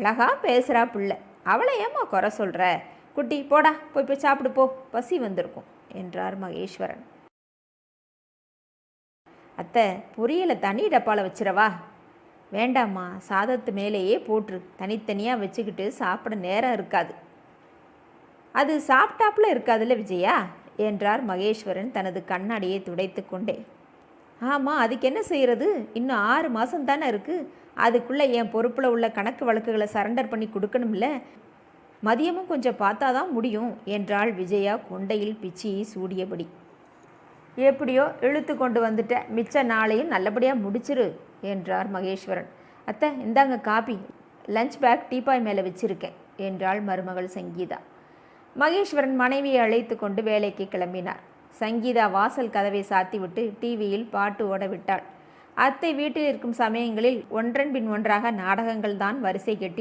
அழகா பேசுகிறா பிள்ளை, அவளை ஏம்மா குறை சொல்கிற? குட்டி போடா, போய் சாப்பிடு போ, பசி வந்திருக்கும் என்றார் மகேஸ்வரன். அத்தை, பொரியலை தனி டப்பாவில் வச்சிடவா? வேண்டாம்மா, சாதத்து மேலேயே போட்டுரு, தனித்தனியாக வச்சுக்கிட்டு சாப்பிட நேரம் இருக்காது. அது சாப்பிட்டாப்புல இருக்காதுல்ல விஜயா என்றார் மகேஸ்வரன் தனது கண்ணாடியை துடைத்து கொண்டே. ஆமாம், அதுக்கு என்ன செய்கிறது? இன்னும் 6 மாதம் தானே இருக்குது. அதுக்குள்ளே என் பொறுப்பில் உள்ள கணக்கு வழக்குகளை சரண்டர் பண்ணி கொடுக்கணும்ல. மதியமும் கொஞ்சம் பார்த்தா தான் முடியும் என்றாள் விஜயா கொண்டையில் பிச்சியை சூடியபடி. எப்படியோ இழுத்து கொண்டு வந்துட்ட, மிச்ச நாளையும் நல்லபடியாக முடிச்சிரு என்றார் மகேஸ்வரன். அத்தை, இந்தாங்க காபி, லஞ்ச் பேக் டீப்பாய் மேலே வச்சிருக்கேன் என்றாள் மருமகள் சங்கீதா. மகேஸ்வரன் மனைவியை அழைத்து கொண்டு வேலைக்கு கிளம்பினார். சங்கீதா வாசல் கதவை சாத்திவிட்டு டிவியில் பாட்டு ஓட விட்டாள். அத்தை வீட்டில் இருக்கும் சமயங்களில் ஒன்றன் பின் ஒன்றாக நாடகங்கள் தான் வரிசை கட்டி